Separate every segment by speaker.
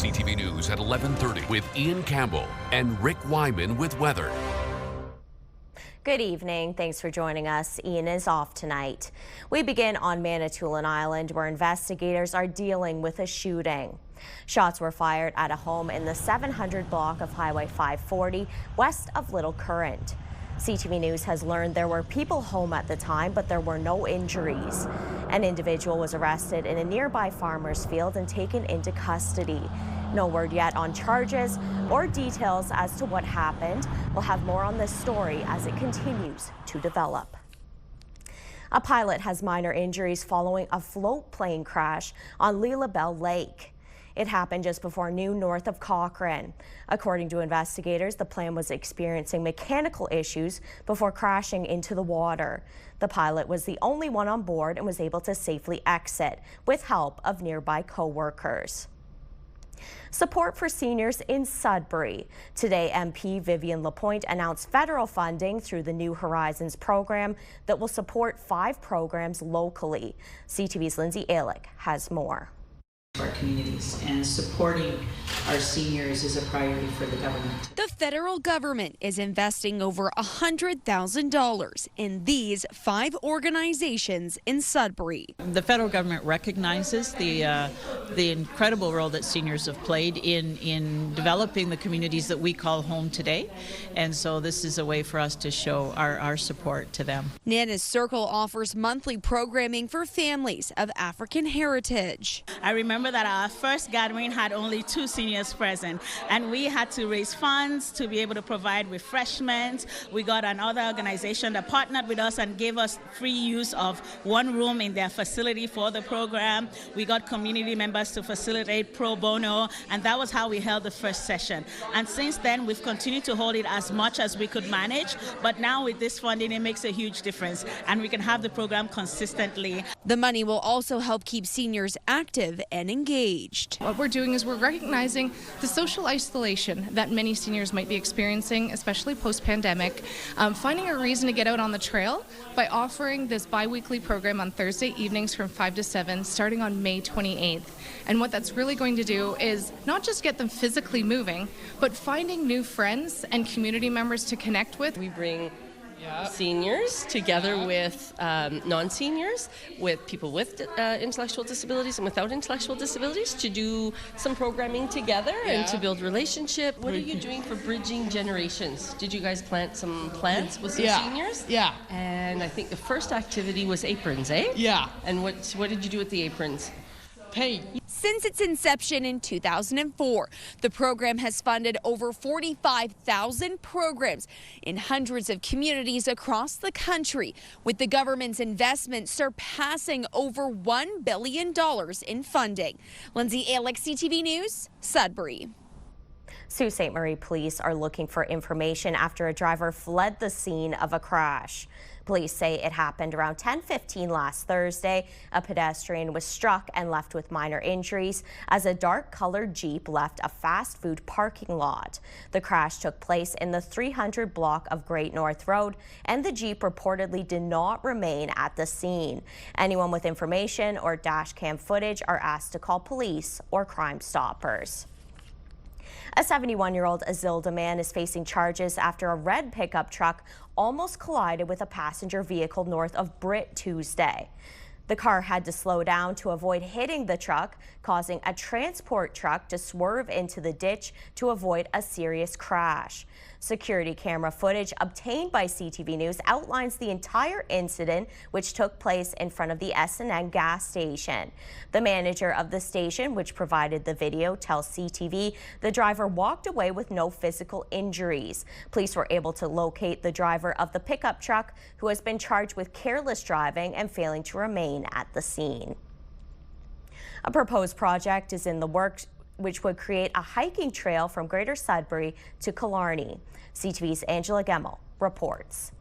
Speaker 1: CTV News at 11:30 with Ian Campbell and Rick Wyman with weather.
Speaker 2: Good evening. Thanks for joining us. Ian is off tonight. We begin on Manitoulin Island, where investigators are dealing with a shooting. Shots were fired at a home in the 700 block of Highway 540 west of Little Current. CTV News has learned there were people home at the time, but there were no injuries. An individual was arrested in a nearby farmer's field and taken into custody. No word yet on charges or details as to what happened. We'll have more on this story as it continues to develop. A pilot has minor injuries following a float plane crash on Lilabelle Lake. It happened just before noon north of Cochrane. According to investigators, the plane was experiencing mechanical issues before crashing into the water. The pilot was the only one on board and was able to safely exit with help of nearby co-workers. Support for seniors in Sudbury. Today, MP Vivian Lapointe announced federal funding through the New Horizons program that will support 5 programs locally. CTV's Lindsay Alick has more.
Speaker 3: Our communities, and supporting our seniors is a priority for the government.
Speaker 4: The federal government is investing over $100,000 in these 5 organizations in Sudbury.
Speaker 5: The federal government recognizes the incredible role that seniors have played in developing the communities that we call home today, and so this is a way for us to show our support to them.
Speaker 4: Nana's Circle offers monthly programming for families of African heritage.
Speaker 6: I remember that our first gathering had only 2 seniors present, and we had to raise funds to be able to provide refreshments. We got another organization that partnered with us and gave us free use of 1 room in their facility for the program. We got community members to facilitate pro bono, and that was how we held the first session. And since then, we've continued to hold it as much as we could manage, but now with this funding, it makes a huge difference, and we can have the program consistently.
Speaker 4: The money will also help keep seniors active and engaged.
Speaker 7: What we're doing is we're recognizing the social isolation that many seniors might be experiencing, especially post-pandemic, finding a reason to get out on the trail by offering this bi-weekly program on Thursday evenings from 5 to 7 starting on May 28th. And what that's really going to do is not just get them physically moving, but finding new friends and community members to connect with.
Speaker 8: We bring seniors together with non-seniors, with people with intellectual disabilities and without intellectual disabilities, to do some programming together and to build relationship. What are you doing for bridging generations? Did you guys plant some plants with some seniors?
Speaker 9: Yeah.
Speaker 8: And I think the first activity was aprons, eh?
Speaker 9: Yeah.
Speaker 8: And what did you do with the aprons?
Speaker 9: Paint.
Speaker 4: Since its inception in 2004, the program has funded over 45,000 programs in hundreds of communities across the country, with the government's investment surpassing over $1 billion in funding. Lindsay Alick, CTV News, Sudbury.
Speaker 2: Sault Ste. Marie police are looking for information after a driver fled the scene of a crash. Police say it happened around 10:15 last Thursday. A pedestrian was struck and left with minor injuries as a dark-colored Jeep left a fast food parking lot. The crash took place in the 300 block of Great North Road, and the Jeep reportedly did not remain at the scene. Anyone with information or dash cam footage are asked to call police or Crime Stoppers. A 71-year-old Azilda man is facing charges after a red pickup truck almost collided with a passenger vehicle north of Britt Tuesday. The car had to slow down to avoid hitting the truck, causing a transport truck to swerve into the ditch to avoid a serious crash. Security camera footage obtained by CTV News outlines the entire incident, which took place in front of the S&N gas station. The manager of the station, which provided the video, tells CTV the driver walked away with no physical injuries. Police were able to locate the driver of the pickup truck, who has been charged with careless driving and failing to remain at the scene. A proposed project is in the works which would create a hiking trail from Greater Sudbury to Killarney. CTV's Angela Gemmel reports.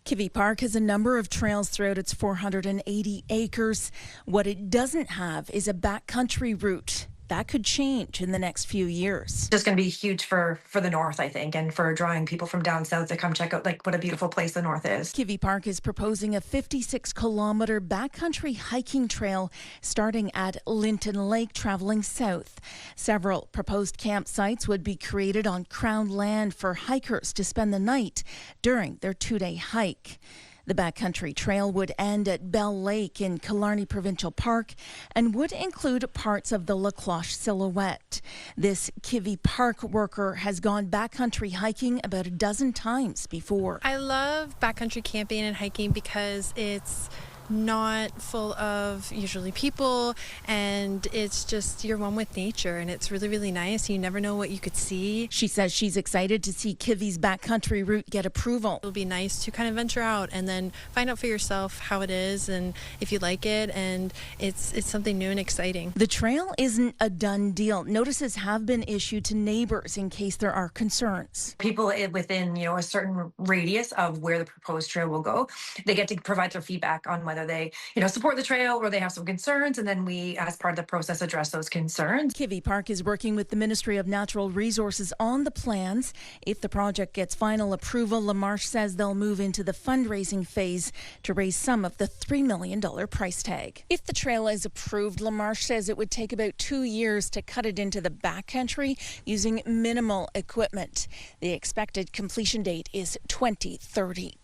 Speaker 10: Kivy Park has a number of trails throughout its 480 acres. What it doesn't have is a backcountry route. that could change in the next few years.
Speaker 9: Just going to be huge for the north, I think, and for drawing people from down south to come check out like what a beautiful place the north is.
Speaker 10: Kivy Park is proposing a 56-kilometer backcountry hiking trail starting at Linton Lake, traveling south. Several proposed campsites would be created on Crown land for hikers to spend the night during their 2-day hike. The backcountry trail would end at Bell Lake in Killarney Provincial Park and would include parts of the La Cloche Silhouette. This Kivy Park worker has gone backcountry hiking about a dozen times before.
Speaker 11: I love backcountry camping and hiking because it's not full of usually people, and it's just you're one with nature, and it's really, really nice. You never know what you could see.
Speaker 10: She says she's excited to see Kivy's backcountry route get approval.
Speaker 11: It'll be nice to kind of venture out and then find out for yourself how it is and if you like it, and it's something new and exciting.
Speaker 10: The trail isn't a done deal. Notices have been issued to neighbors in case there are concerns.
Speaker 9: People within a certain radius of where the proposed trail will go, they get to provide their feedback on whether they support the trail or they have some concerns, and then we, as part of the process, address those concerns.
Speaker 10: Kivy Park is working with the Ministry of Natural Resources on the plans. If the project gets final approval, LaMarche says they'll move into the fundraising phase to raise some of the $3 million price tag. If the trail is approved, LaMarche says it would take about 2 years to cut it into the backcountry using minimal equipment. The expected completion date is 2030.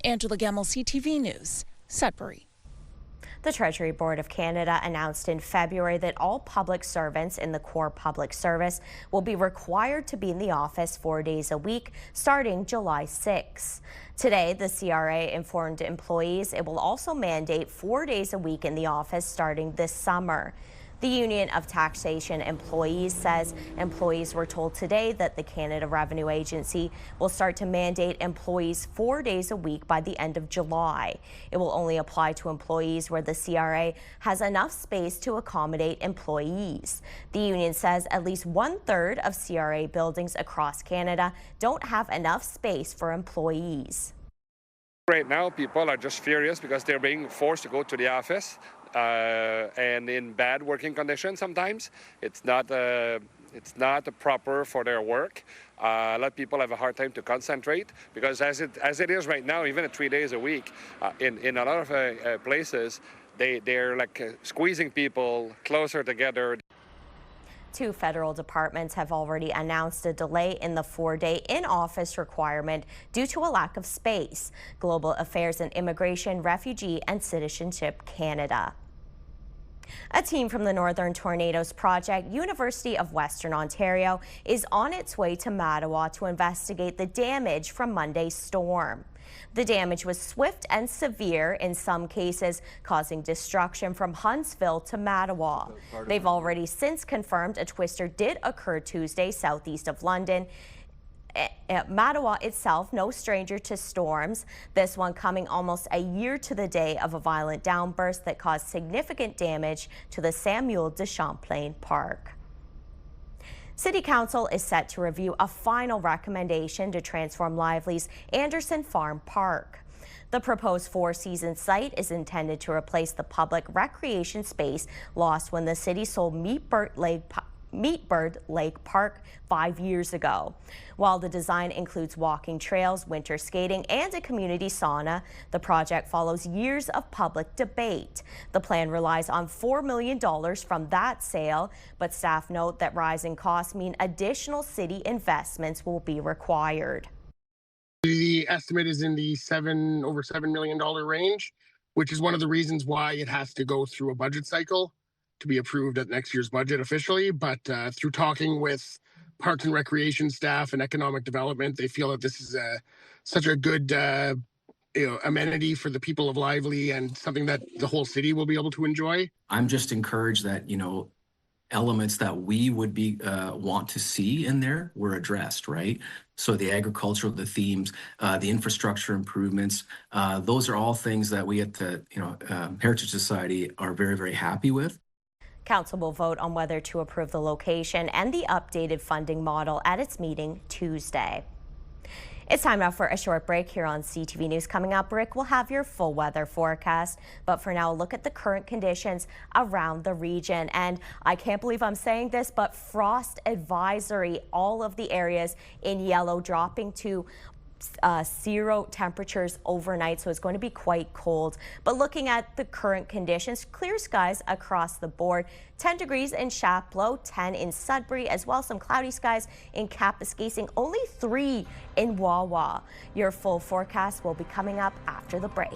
Speaker 10: Angela Gemmell, CTV News, Sudbury.
Speaker 2: The Treasury Board of Canada announced in February that all public servants in the core public service will be required to be in the office 4 days a week starting July 6. Today, the CRA informed employees it will also mandate 4 days a week in the office starting this summer. The Union of Taxation Employees says employees were told today that the Canada Revenue Agency will start to mandate employees 4 days a week by the end of July. It will only apply to employees where the CRA has enough space to accommodate employees. The union says at least 1/3 of CRA buildings across Canada don't have enough space for employees.
Speaker 12: Right now, people are just furious because they're being forced to go to the office. And in bad working conditions sometimes. It's not proper for their work. A lot of people have a hard time to concentrate because as it is right now, even at 3 days a week, in a lot of places, they're like squeezing people closer together.
Speaker 2: 2 federal departments have already announced a delay in the 4-day in-office requirement due to a lack of space. Global Affairs and Immigration, Refugee and Citizenship Canada. A team from the Northern Tornadoes Project, University of Western Ontario, is on its way to Mattawa to investigate the damage from Monday's storm. The damage was swift and severe in some cases, causing destruction from Huntsville to Mattawa. They've already since confirmed a twister did occur Tuesday southeast of London. Mattawa itself, no stranger to storms, this one coming almost a year to the day of a violent downburst that caused significant damage to the Samuel de Champlain Park. City Council is set to review a final recommendation to transform Lively's Anderson Farm Park. The proposed 4-season site is intended to replace the public recreation space lost when the city sold Meatbird Lake Park 5 years ago. While the design includes walking trails, winter skating, and a community sauna, the project follows years of public debate. The plan relies on $4 million from that sale, but staff note that rising costs mean additional city investments will be required.
Speaker 13: The estimate is in the over $7 million range, which is one of the reasons why it has to go through a budget cycle to be approved at next year's budget officially. But through talking with Parks and Recreation staff and Economic Development, they feel that this is such a good amenity for the people of Lively and something that the whole city will be able to enjoy.
Speaker 14: I'm just encouraged that, elements that we would be want to see in there were addressed, right? So the agricultural, the themes, the infrastructure improvements, those are all things that we at the Heritage Society are very, very happy with.
Speaker 2: Council will vote on whether to approve the location and the updated funding model at its meeting Tuesday. It's time now for a short break here on CTV News. Coming up, Rick will have your full weather forecast. But for now, look at the current conditions around the region. And I can't believe I'm saying this, but frost advisory, all of the areas in yellow dropping to 0 temperatures overnight, so it's going to be quite cold. But looking at the current conditions, clear skies across the board. 10 degrees in Chapleau, 10 in Sudbury, as well as some cloudy skies in Kapuskasing, only 3 in Wawa. Your full forecast will be coming up after the break.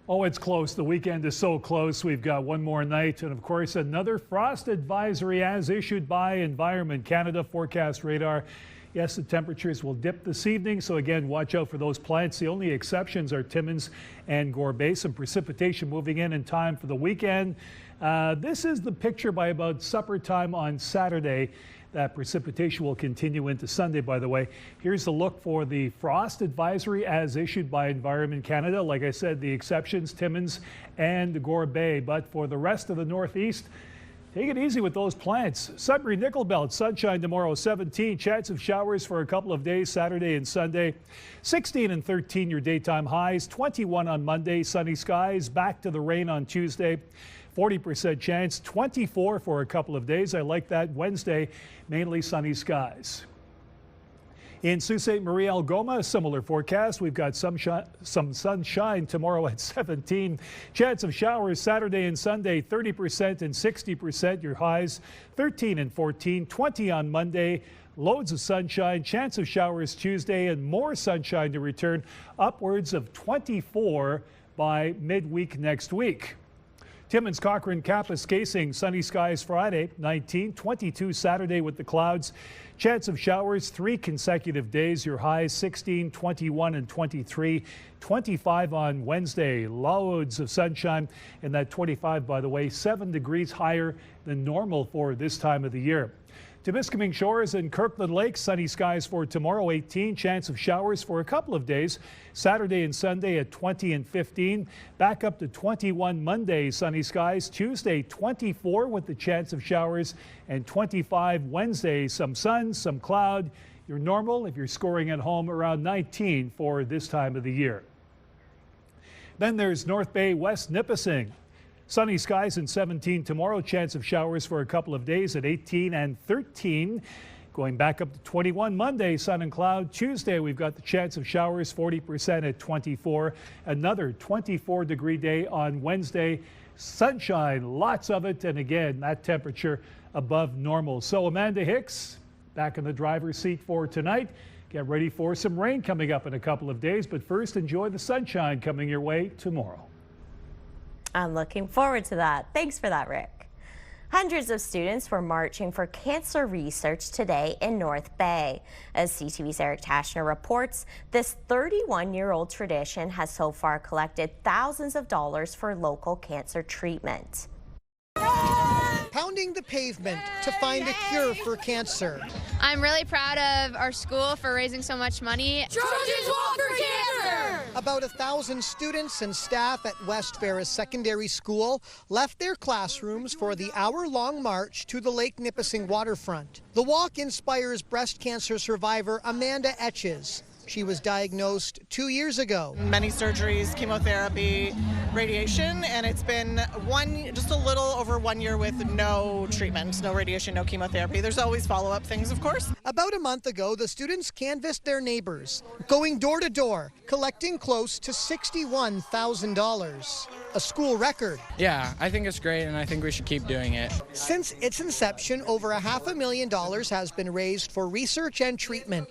Speaker 15: Oh, it's close. The weekend is so close. We've got one more night. And of course, another frost advisory as issued by Environment Canada. Forecast radar. Yes, the temperatures will dip this evening. So again, watch out for those plants. The only exceptions are Timmins and Gore Bay. Some precipitation moving in time for the weekend. This is the picture by about supper time on Saturday. That precipitation will continue into Sunday, by the way. Here's the look for the frost advisory as issued by Environment Canada. Like I said, the exceptions, Timmins and Gore Bay. But for the rest of the Northeast, take it easy with those plants. Sudbury Nickel Belt, sunshine tomorrow, 17. Chance of showers for a couple of days, Saturday and Sunday. 16 and 13 your daytime highs. 21 on Monday, sunny skies. Back to the rain on Tuesday. 40% chance, 24 for a couple of days. I like that. Wednesday, mainly sunny skies. In Sault Ste. Marie, Algoma, a similar forecast. We've got some sunshine tomorrow at 17. Chance of showers Saturday and Sunday, 30% and 60%. Your highs 13 and 14, 20 on Monday. Loads of sunshine, chance of showers Tuesday, and more sunshine to return, upwards of 24 by midweek next week. Timmins, Cochrane, Kapuskasing, sunny skies Friday, 19, 22 Saturday with the clouds. Chance of showers 3 consecutive days. Your highs 16, 21 and 23, 25 on Wednesday. Loads of sunshine, and that 25, by the way, 7 degrees higher than normal for this time of the year. Temiskaming Shores and Kirkland Lake, sunny skies for tomorrow, 18. Chance of showers for a couple of days. Saturday and Sunday at 20 and 15. Back up to 21 Monday, sunny skies. Tuesday, 24 with the chance of showers. And 25 Wednesday, some sun, some cloud. Your normal, if you're scoring at home, around 19 for this time of the year. Then there's North Bay, West Nipissing. Sunny skies and 17 tomorrow. Chance of showers for a couple of days at 18 and 13. Going back up to 21 Monday, sun and cloud. Tuesday, we've got the chance of showers, 40% at 24. Another 24-degree day on Wednesday. Sunshine, lots of it. And again, that temperature above normal. So Amanda Hicks back in the driver's seat for tonight. Get ready for some rain coming up in a couple of days. But first, enjoy the sunshine coming your way tomorrow.
Speaker 2: I'm looking forward to that. Thanks for that, Rick. Hundreds of students were marching for cancer research today in North Bay. As CTV's Eric Tashner reports, this 31-year-old tradition has so far collected thousands of dollars for local cancer treatment.
Speaker 16: Pounding the pavement to find a cure for cancer.
Speaker 17: I'm really proud of our school for raising so much money.
Speaker 16: Trojans Walk for Cancer! About 1,000 students and staff at West Ferris Secondary School left their classrooms for the hour-long march to the Lake Nipissing waterfront. The walk inspires breast cancer survivor Amanda Etches. She was diagnosed 2 years ago.
Speaker 18: Many surgeries, chemotherapy, radiation, and it's been just a little over 1 year with no treatment, no radiation, no chemotherapy. There's always follow-up things, of course.
Speaker 16: About a month ago, the students canvassed their neighbors, going door to door, collecting close to $61,000, a school record.
Speaker 19: Yeah, I think it's great, and I think we should keep doing it.
Speaker 16: Since its inception, over $500,000 has been raised for research and treatment.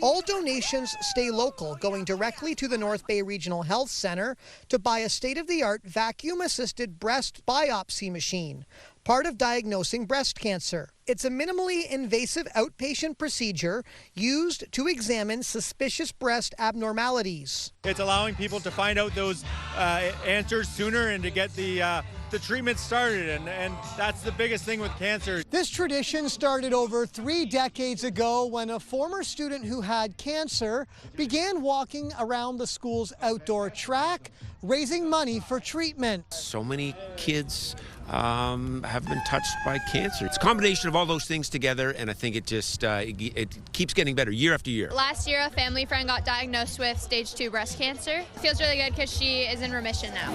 Speaker 16: All donations stay local, going directly to the North Bay Regional Health Center to buy a state-of-the-art vacuum-assisted breast biopsy machine, part of diagnosing breast cancer. It's a minimally invasive outpatient procedure used to examine suspicious breast abnormalities.
Speaker 20: It's allowing people to find out those answers sooner and to get the the treatment started, and that's the biggest thing with cancer.
Speaker 16: This tradition started over 3 decades ago when a former student who had cancer began walking around the school's outdoor track, raising money for treatment.
Speaker 21: So many kids have been touched by cancer. It's a combination of all those things together, and I think it just it keeps getting better year after year.
Speaker 17: Last year, a family friend got diagnosed with stage 2 breast cancer. It feels really good because she is in remission now.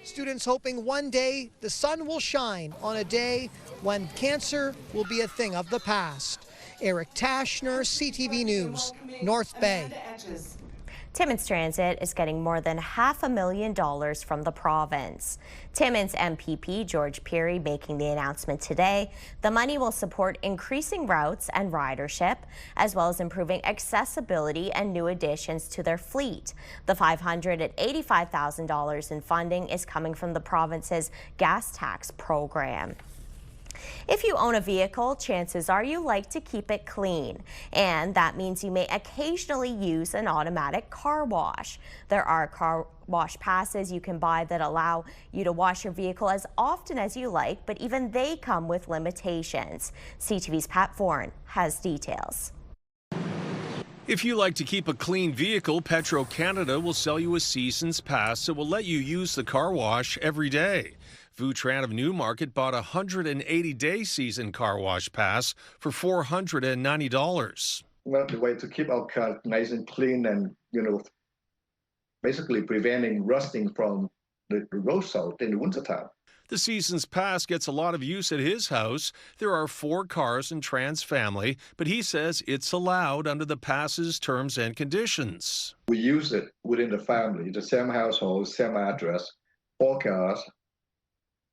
Speaker 16: Students hoping one day the sun will shine on a day when cancer will be a thing of the past. Eric Tashner, CTV News, North Bay.
Speaker 2: Timmins Transit is getting more than $500,000 from the province. Timmins MPP George Peary making the announcement today. The money will support increasing routes and ridership, as well as improving accessibility and new additions to their fleet. The $585,000 in funding is coming from the province's gas tax program. If you own a vehicle, chances are you like to keep it clean, and that means you may occasionally use an automatic car wash. There are car wash passes you can buy that allow you to wash your vehicle as often as you like, but even they come with limitations. CTV's Pat Foran has details.
Speaker 22: If you like to keep a clean vehicle, Petro-Canada will sell you a season's pass that will let you use the car wash every day. Vutran of Newmarket bought a 180-day season car wash pass for $490.
Speaker 23: Well, the way to keep our car nice and clean and, basically preventing rusting from the road salt in the wintertime.
Speaker 22: The season's pass gets a lot of use at his house. There are 4 cars in Tran's family, but he says it's allowed under the pass's terms and conditions.
Speaker 23: We use it within the family, the same household, same address, 4 cars.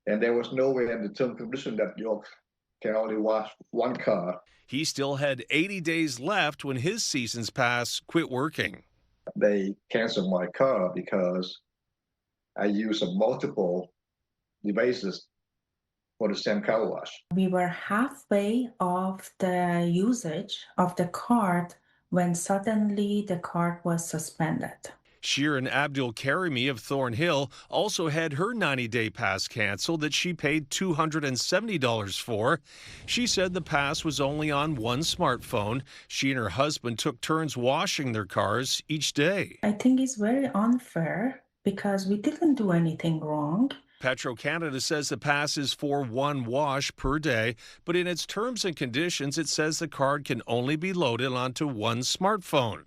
Speaker 23: And there was nowhere in the term and condition that you can only wash 1 car.
Speaker 22: He still had 80 days left when his season's pass quit working.
Speaker 23: They canceled my car because I used multiple devices for the same car wash.
Speaker 24: We were halfway of the usage of the card when suddenly the card was suspended.
Speaker 22: Shirin Abdul Karimi of Thornhill also had her 90-day pass canceled that she paid $270 for. She said the pass was only on one smartphone. She and her husband took turns washing their cars each day.
Speaker 24: I think it's very unfair because we didn't do anything wrong.
Speaker 22: Petro-Canada says the pass is for 1 wash per day, but in its terms and conditions, it says the card can only be loaded onto 1 smartphone.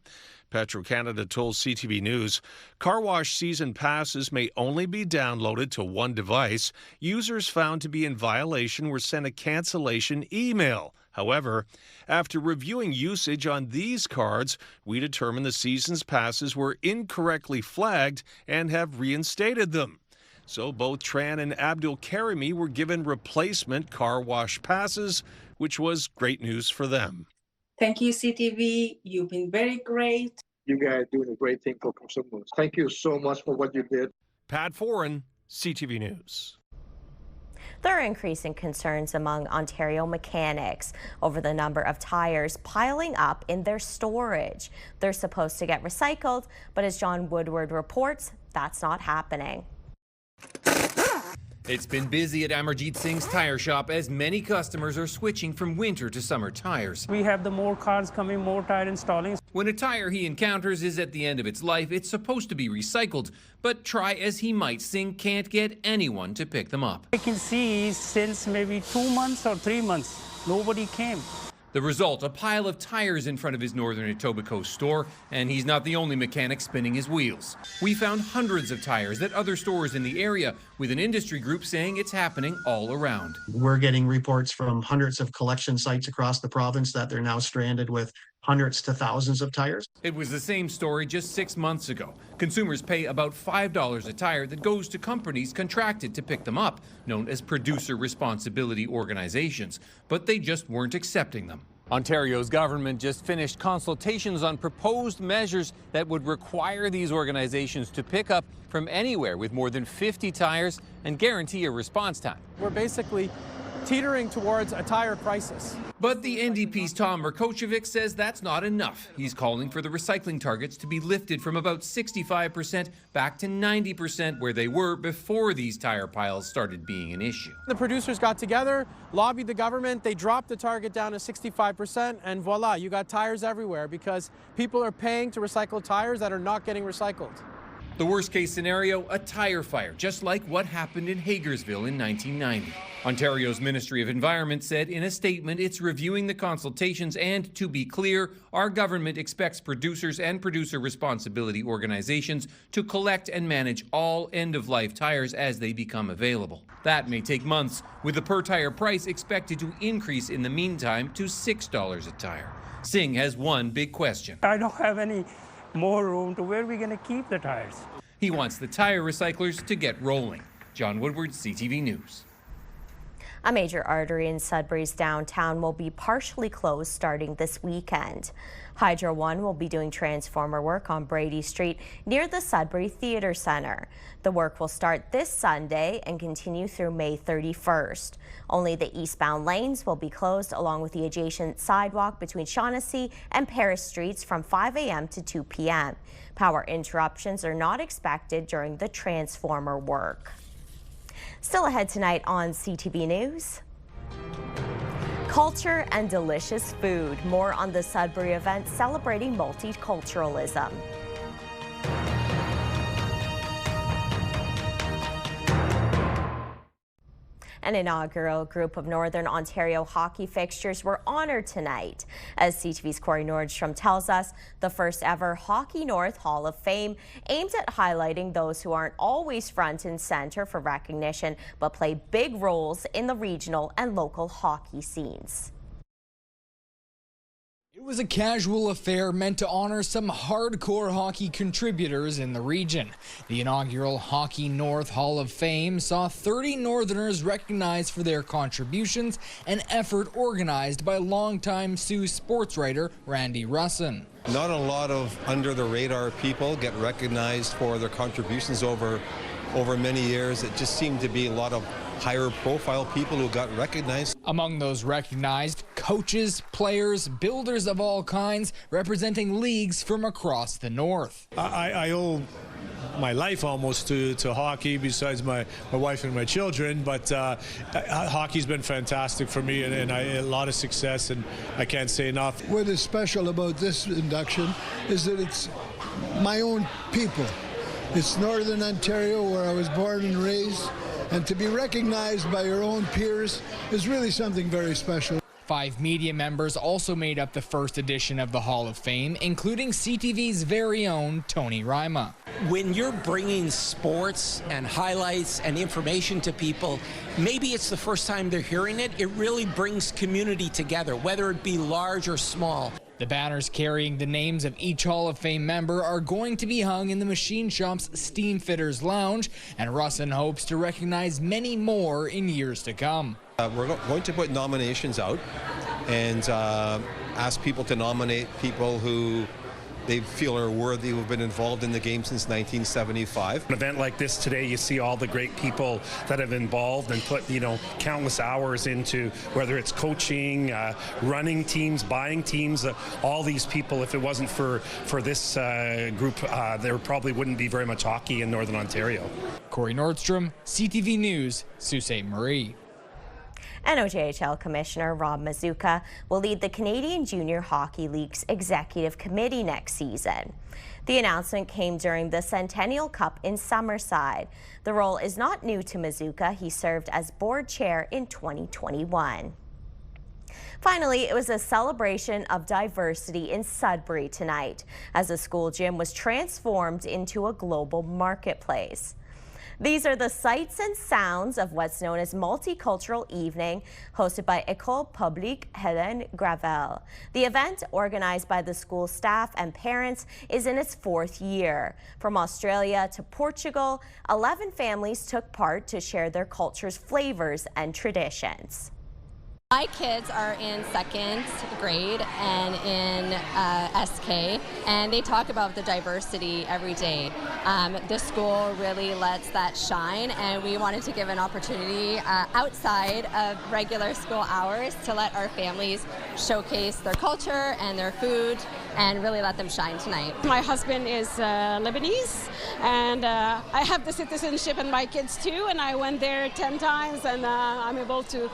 Speaker 22: Petro-Canada told CTV News, car wash season passes may only be downloaded to 1 device. Users found to be in violation were sent a cancellation email. However, after reviewing usage on these cards, we determined the season's passes were incorrectly flagged and have reinstated them. So both Tran and Abdul Karimi were given replacement car wash passes, which was great news for them.
Speaker 24: Thank you, CTV. You've been very great.
Speaker 23: You guys are doing a great thing for consumers. Thank you so much for what you did.
Speaker 22: Pat Foran, CTV News.
Speaker 2: There are increasing concerns among Ontario mechanics over the number of tires piling up in their storage. They're supposed to get recycled, but as John Woodward reports, that's not happening.
Speaker 25: It's been busy at Amarjeet Singh's tire shop as many customers are switching from winter to summer tires.
Speaker 26: We have the more cars coming, more tire installing.
Speaker 25: When a tire he encounters is at the end of its life, it's supposed to be recycled. But try as he might, Singh can't get anyone to pick them up.
Speaker 26: I can see since maybe 2 months or 3 months, nobody came.
Speaker 25: The result, a pile of tires in front of his Northern Etobicoke store, and he's not the only mechanic spinning his wheels. We found hundreds of tires at other stores in the area, with an industry group saying it's happening all around.
Speaker 27: We're getting reports from hundreds of collection sites across the province that they're now stranded with hundreds to thousands of tires.
Speaker 25: It was the same story just 6 months ago. Consumers pay about $5 a tire that goes to companies contracted to pick them up, known as producer responsibility organizations, but they just weren't accepting them. Ontario's government just finished consultations on proposed measures that would require these organizations to pick up from anywhere with more than 50 tires and guarantee a response time.
Speaker 28: We're basically
Speaker 1: teetering towards a tire crisis.
Speaker 25: But the NDP's Tom Merkocevic says that's not enough. He's calling for the recycling targets to be lifted from about 65% back to 90% where they were before these tire piles started being an issue.
Speaker 1: The producers got together, lobbied the government, they dropped the target down to 65%, and voila, you got tires everywhere because people are paying to recycle tires that are not getting recycled.
Speaker 25: The worst case scenario, a tire fire, just like what happened in Hagersville in 1990. Ontario's Ministry of Environment said in a statement it's reviewing the consultations and, to be clear, our government expects producers and producer responsibility organizations to collect and manage all end-of-life tires as they become available. That may take months, with the per-tire price expected to increase in the meantime to $6 a tire. Singh has one big question.
Speaker 26: I don't have any more room to where we're going to keep the tires.
Speaker 25: He wants the tire recyclers to get rolling. John Woodward, CTV News.
Speaker 2: A major artery in Sudbury's downtown will be partially closed starting this weekend. Hydro One will be doing transformer work on Brady Street near the Sudbury Theatre Centre. The work will start this Sunday and continue through May 31st. Only the eastbound lanes will be closed along with the adjacent sidewalk between Shaughnessy and Paris Streets from 5 a.m. to 2 p.m. Power interruptions are not expected during the transformer work. Still ahead tonight on CTV News. Culture and delicious food. More on the Sudbury event celebrating multiculturalism. An inaugural group of Northern Ontario hockey fixtures were honored tonight. As CTV's Corey Nordstrom tells us, the first ever Hockey North Hall of Fame aimed at highlighting those who aren't always front and center for recognition, but play big roles in the regional and local hockey scenes.
Speaker 3: It was a casual affair meant to honor some hardcore hockey contributors in the region. The inaugural Hockey North Hall of Fame saw 30 Northerners recognized for their contributions, an effort organized by longtime Sioux sports writer Randy Russin.
Speaker 4: Not a lot of under-the-radar people get recognized for their contributions over many years. It just seemed to be a lot of higher profile people who got recognized.
Speaker 3: Among those recognized, coaches, players, builders of all kinds, representing leagues from across the north.
Speaker 20: I owe my life almost to hockey, besides my wife and my children, but hockey's been fantastic for me, and a lot of success, and I can't say enough.
Speaker 5: What is special about this induction is that it's my own people. It's Northern Ontario, where I was born and raised, and to be recognized by your own peers is really something very special.
Speaker 3: 5 media members also made up the first edition of the Hall of Fame, including CTV's very own Tony Rima.
Speaker 6: When you're bringing sports and highlights and information to people, maybe it's the first time they're hearing it. It really brings community together, whether it be large or small.
Speaker 3: The banners carrying the names of each Hall of Fame member are going to be hung in the Machine Shop's Steam Fitters Lounge, and Russin hopes to recognize many more in years to come.
Speaker 4: We're going to put nominations out and ask people to nominate people who they feel are worthy, who've been involved in the game since 1975.
Speaker 7: An event like this today, you see all the great people that have involved and put, countless hours into, whether it's coaching, running teams, buying teams, all these people. If it wasn't for this group, there probably wouldn't be very much hockey in Northern Ontario.
Speaker 3: Corey Nordstrom, CTV News, Sault Ste. Marie.
Speaker 2: NOJHL Commissioner Rob Mazuka will lead the Canadian Junior Hockey League's Executive Committee next season. The announcement came during the Centennial Cup in Summerside. The role is not new to Mazuka. He served as board chair in 2021. Finally, it was a celebration of diversity in Sudbury tonight as the school gym was transformed into a global marketplace. These are the sights and sounds of what's known as Multicultural Evening, hosted by École Publique Hélène Gravel. The event, organized by the school staff and parents, is in its 4th year. From Australia to Portugal, 11 families took part to share their culture's flavors and traditions.
Speaker 8: My kids are in 2nd grade and in SK, and they talk about the diversity every day. The school really lets that shine, and we wanted to give an opportunity outside of regular school hours to let our families showcase their culture and their food and really let them shine tonight.
Speaker 9: My husband is Lebanese, and I have the citizenship, and my kids too, and I went there 10 times, and I'm able to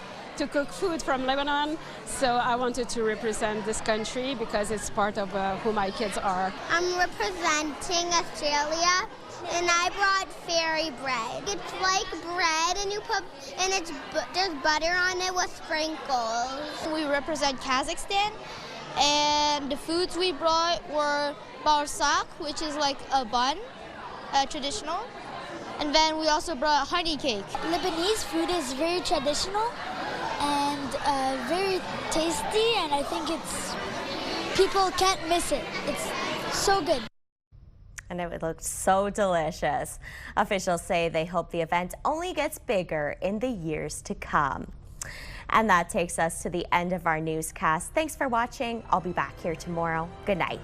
Speaker 9: cook food from Lebanon, so I wanted to represent this country because it's part of who my kids are.
Speaker 10: I'm representing Australia, and I brought fairy bread. It's like bread, and there's butter on it with sprinkles.
Speaker 11: We represent Kazakhstan, and the foods we brought were barsak, which is like a bun, traditional. And then we also brought honey cake.
Speaker 12: Lebanese food is very traditional and very tasty, and I think people can't miss it. It's so good.
Speaker 2: And it looked so delicious. Officials say they hope the event only gets bigger in the years to come. And that takes us to the end of our newscast. Thanks for watching. I'll be back here tomorrow. Good night.